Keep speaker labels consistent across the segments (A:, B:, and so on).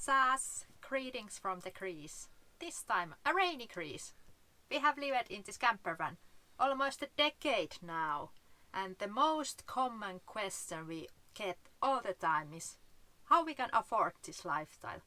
A: Kasas! Greetings from the Greece. This time a rainy Greece. We have lived in this camper van almost a decade now, and the most common question we get all the time is how we can afford this lifestyle.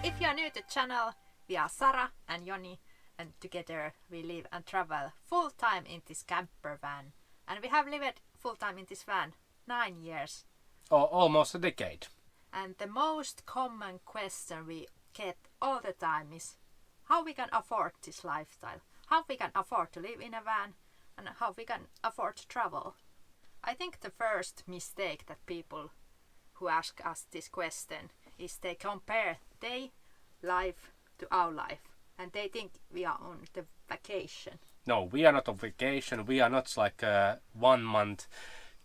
A: If you are new to the channel, we are Sara and Joni, and together we live and travel full time in this camper van. And we have lived full time in this van 9 years.
B: Or almost a decade.
A: And the most common question we get all the time is how we can afford this lifestyle. How we can afford to live in a van and how we can afford to travel. I think the first mistake that people who ask us this question is they compare their life to our life and they think we are on the vacation.
B: No, we are not on vacation. We are not like a 1 month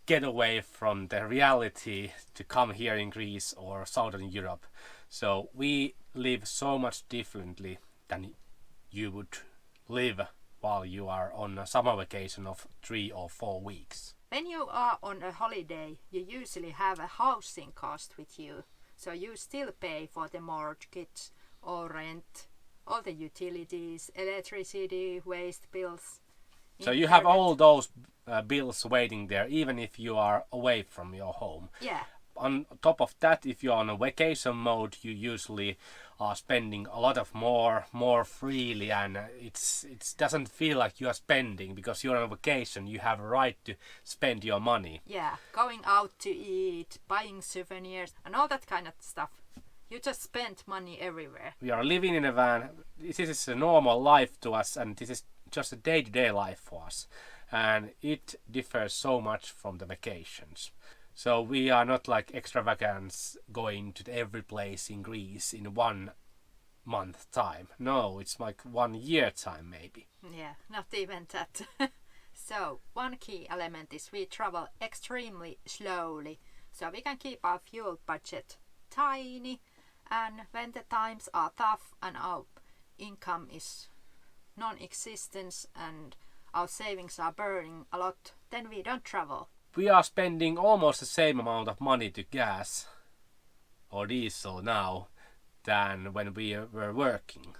B: getaway from the reality to come here in Greece or Southern Europe. So we live so much differently than you would live while you are on a summer vacation of 3 or 4 weeks.
A: When you are on a holiday, you usually have a housing cost with you. So you still pay for the mortgage or rent, all the utilities, electricity, waste bills.
B: So you have all those bills waiting there, even if you are away from your home.
A: Yeah.
B: On top of that, if you're on a vacation mode, you usually are spending a lot of more freely, and it doesn't feel like you are spending because you're on a vacation. You have a right to spend your money.
A: Yeah, going out to eat, buying souvenirs, and all that kind of stuff. You just spend money everywhere.
B: We are living in a van. This is a normal life to us, and this is just a day-to-day life for us, and it differs so much from the vacations. So we are not like extravagance going to every place in Greece in 1 month time. No, it's like 1 year time maybe.
A: Yeah, not even that. So one key element is we travel extremely slowly, so we can keep our fuel budget tiny, and when the times are tough and our income is non-existent and our savings are burning a lot, then we don't travel.
B: We are spending almost the same amount of money to gas or diesel now than when we were working.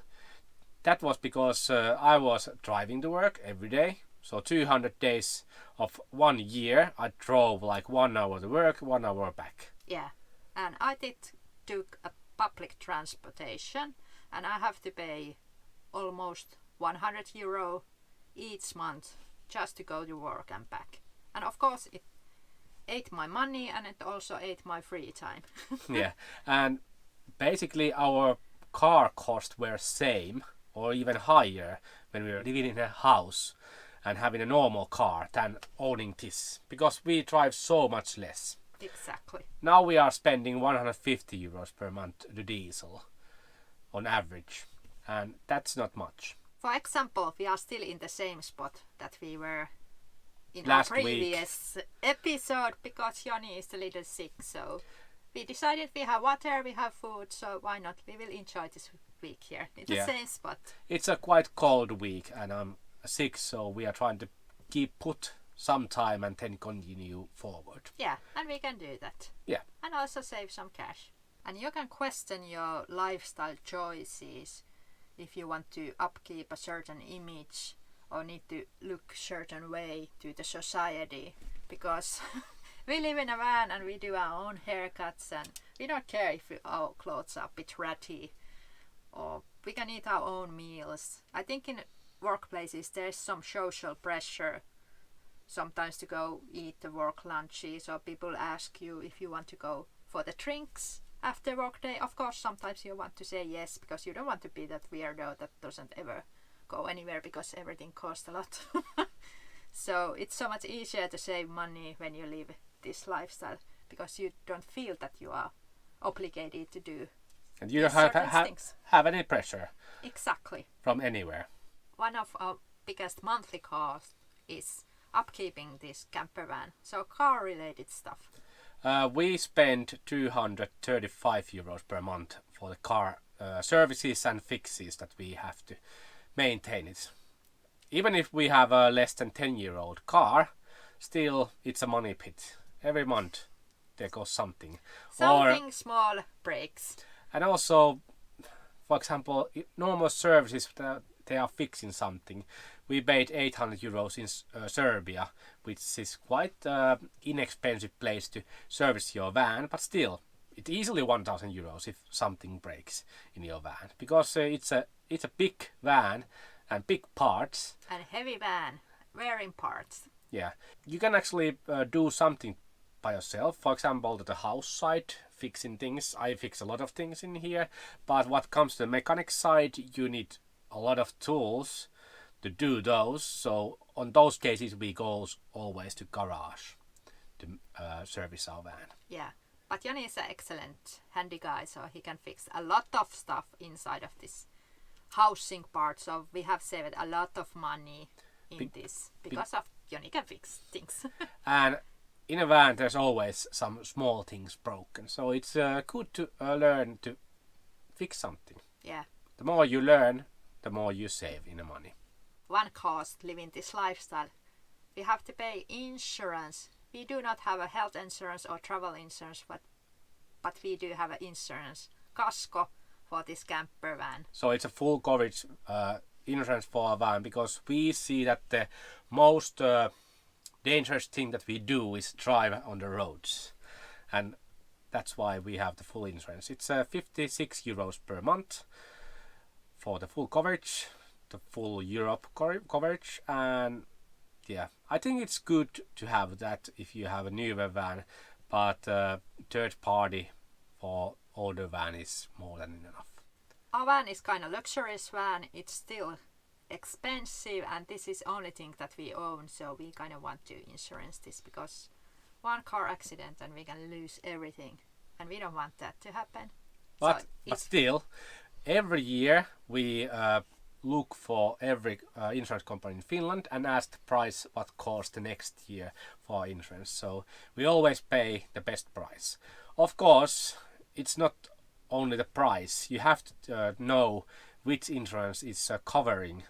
B: That was because I was driving to work every day. So 200 days of 1 year I drove like 1 hour to work, 1 hour back.
A: Yeah, and I took a public transportation and I have to pay almost €100 each month just to go to work and back. And of course it ate my money and it also ate my free time.
B: Yeah, and basically our car costs were same or even higher when we were living in a house and having a normal car than owning this, because we drive so much less.
A: Exactly.
B: Now we are spending €150 per month to diesel on average, and that's not much.
A: For example, we are still in the same spot that we were in
B: last
A: our previous episode because Joni is a little sick, so we decided we have water, we have food, so why not? We will enjoy this week here in the same spot.
B: It's a quite cold week and I'm sick, so we are trying to put some time and then continue forward.
A: Yeah, and we can do that.
B: Yeah.
A: And also save some cash. And you can question your lifestyle choices if you want to upkeep a certain image or need to look certain way to the society, because we live in a van and we do our own haircuts and we don't care if our clothes are a bit ratty, or we can eat our own meals. I think in workplaces there's some social pressure sometimes to go eat the work lunches, or people ask you if you want to go for the drinks after work day. Of course sometimes you want to say yes because you don't want to be that weirdo that doesn't ever go anywhere because everything costs a lot. So it's so much easier to save money when you live this lifestyle because you don't feel that you are obligated to do
B: and you don't have any pressure.
A: Exactly.
B: From anywhere.
A: One of our biggest monthly costs is upkeeping this camper van, so car related stuff.
B: We spend €235 per month for the car services and fixes that we have to maintain it. even if we have a less than 10-year-old car, still it's a money pit. Every month there goes something.
A: Something small breaks.
B: And also, for example, normal services that they are fixing something. We paid 800 euros in Serbia, which is quite inexpensive place to service your van, but still, it's easily 1,000 euros if something breaks in your van, because it's a big van and big parts.
A: And heavy van, wearing parts.
B: Yeah, you can actually do something by yourself. For example, at the house side, fixing things. I fix a lot of things in here, but what comes to the mechanic side, you need a lot of tools to do those. So on those cases, we go always to garage to service our van.
A: Yeah, but Joni is an excellent handy guy, so he can fix a lot of stuff inside of this housing part. So we have saved a lot of money in this because of Joni can fix things.
B: And in a van, there's always some small things broken, so it's good to learn to fix something.
A: Yeah.
B: The more you learn, the more you save in the money.
A: One cost living this lifestyle. We have to pay insurance. We do not have a health insurance or travel insurance, but we do have an insurance, Casco, for this camper van.
B: So it's a full coverage insurance for a van, because we see that the most dangerous thing that we do is drive on the roads, and that's why we have the full insurance. It's 56 euros per month for the full coverage, the full Europe coverage, and yeah, I think it's good to have that if you have a newer van, but third party for older van is more than enough.
A: Our van is kind of luxurious van. It's still expensive, and this is only thing that we own, so we kind of want to insurance this, because one car accident and we can lose everything, and we don't want that to happen.
B: But still, every year we look for every insurance company in Finland and ask the price what costs the next year for insurance. So we always pay the best price. Of course, it's not only the price. You have to know which insurance is covering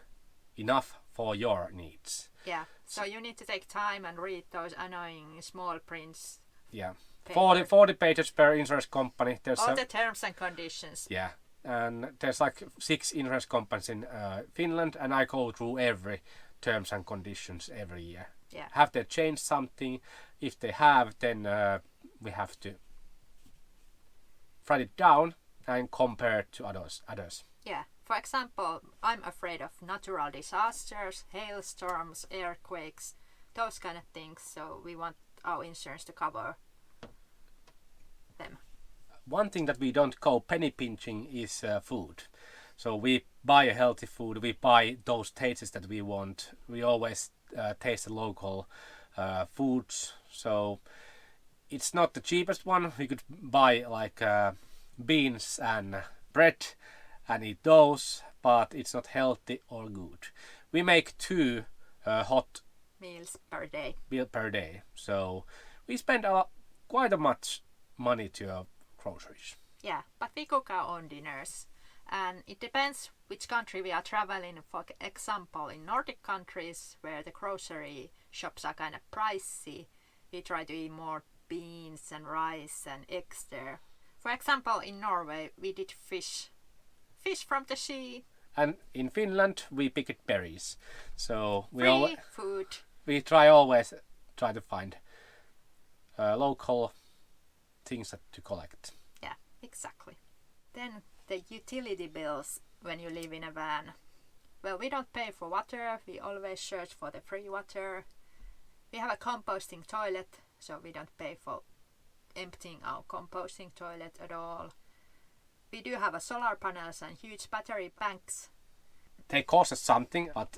B: enough for your needs.
A: Yeah, so you need to take time and read those annoying small prints.
B: Yeah, 40 pages per insurance company. There's
A: all the terms and conditions.
B: Yeah, and there's like 6 insurance companies in Finland, and I go through every terms and conditions every year.
A: Yeah.
B: Have they changed something? If they have, then we have to write it down and compare it to others.
A: Yeah. For example, I'm afraid of natural disasters, hailstorms, earthquakes, those kind of things. So we want our insurance to cover them.
B: One thing that we don't go penny pinching is food. So we buy a healthy food. We buy those tastes that we want. We always taste the local foods. So it's not the cheapest one. We could buy like beans and bread and eat those, but it's not healthy or good. We make 2 hot
A: meals per day.
B: So we spend quite a much money to groceries.
A: Yeah, but we cook our own dinners, and it depends which country we are traveling. For example, in Nordic countries where the grocery shops are kind of pricey, we try to eat more beans and rice and eggs there. For example, in Norway we did fish from the sea.
B: And in Finland we picked berries. So
A: food.
B: We always try to find local things to collect.
A: Yeah, exactly. Then the utility bills when you live in a van. Well, we don't pay for water. We always search for the free water. We have a composting toilet, so we don't pay for emptying our composting toilet at all. We do have a solar panels and huge battery banks.
B: They cost us something, but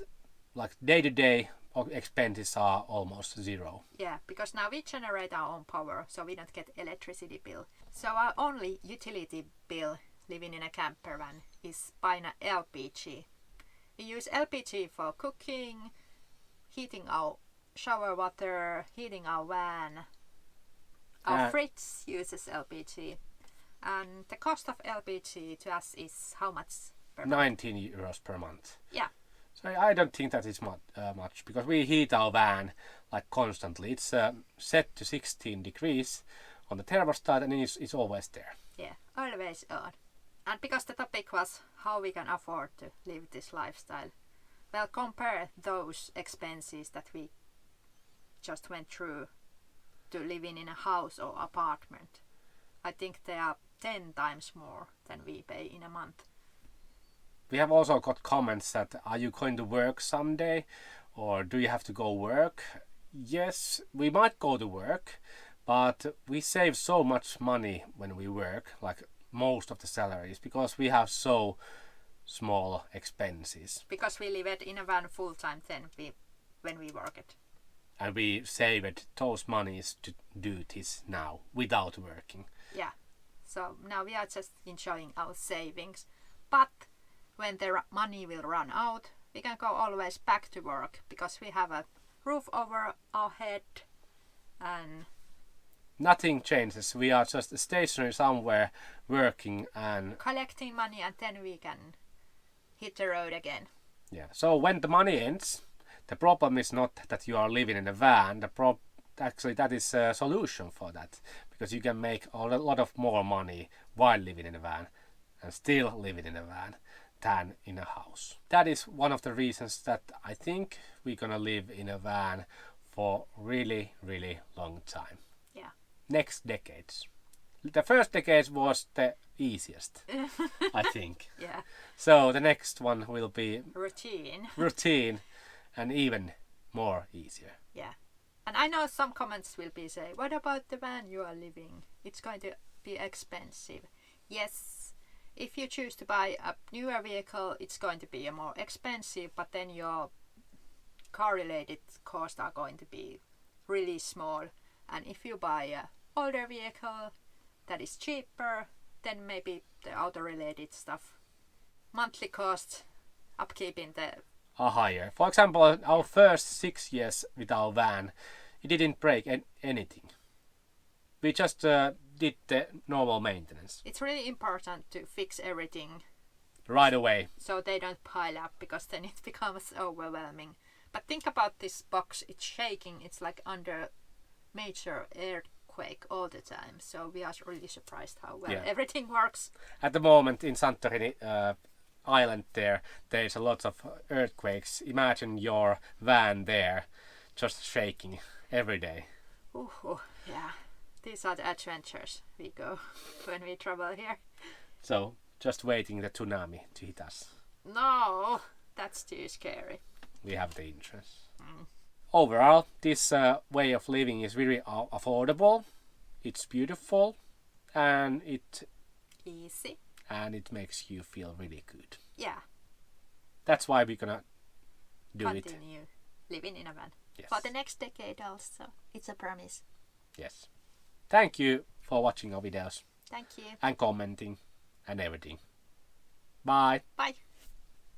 B: like day-to-day expenses are almost zero.
A: Yeah, because now we generate our own power, so we don't get electricity bill. So our only utility bill living in a camper van is buying an LPG. We use LPG for cooking, heating our shower water, heating our van. Our fridge uses LPG. And the cost of LPG to us is how much per month?
B: 19 euros per month.
A: Yeah.
B: So I don't think that is much because we heat our van like constantly. It's set to 16 degrees on the thermostat and it's always there.
A: Yeah, always on. And because the topic was how we can afford to live this lifestyle, well, compare those expenses that we just went through to living in a house or apartment. I think they are 10 times more than we pay in a month.
B: We have also got comments that are you going to work someday or do you have to go work? Yes, we might go to work, but we save so much money when we work, like most of the salaries, because we have so small expenses.
A: Because we live it in a van full time then when we work it.
B: And we saved those monies to do this now without working.
A: Yeah, so now we are just enjoying our savings. But when the money will run out, we can go always back to work because we have a roof over our head and
B: nothing changes. We are just stationary somewhere working and
A: collecting money, and then we can hit the road again.
B: Yeah. So when the money ends, the problem is not that you are living in a van. Actually, that is a solution for that because you can make a lot of more money while living in a van and still living in a van than in a house. That is one of the reasons that I think we're gonna live in a van for really, really long time.
A: Yeah.
B: Next decades. The first decade was the easiest, I think.
A: Yeah.
B: So the next one will be
A: routine
B: and even more easier.
A: Yeah. And I know some comments will be say, what about the van you are living? It's going to be expensive. Yes. If you choose to buy a newer vehicle, it's going to be more expensive, but then your car-related costs are going to be really small. And if you buy an older vehicle that is cheaper, then maybe the auto-related stuff, monthly costs, upkeeping the
B: are higher. For example, our first 6 years with our van, it didn't break anything. We just did the normal maintenance.
A: It's really important to fix everything
B: right away,
A: so they don't pile up, because then it becomes overwhelming. But think about this box, it's shaking, it's like under major earthquake all the time. So we are really surprised how well everything works.
B: At the moment in Santorini island there's a lot of earthquakes. Imagine your van there just shaking every day.
A: Yeah. These are the adventures we go when we travel here.
B: So, just waiting the tsunami to hit us.
A: No, that's too scary.
B: We have the insurance. Overall, this way of living is really affordable. It's beautiful and it's
A: easy.
B: And it makes you feel really good.
A: Yeah.
B: That's why we're gonna
A: continue living in a van.
B: Yes.
A: For the next decade also. It's a promise.
B: Yes. Thank you for watching our videos.
A: Thank you.
B: And commenting and everything. Bye.
A: Bye.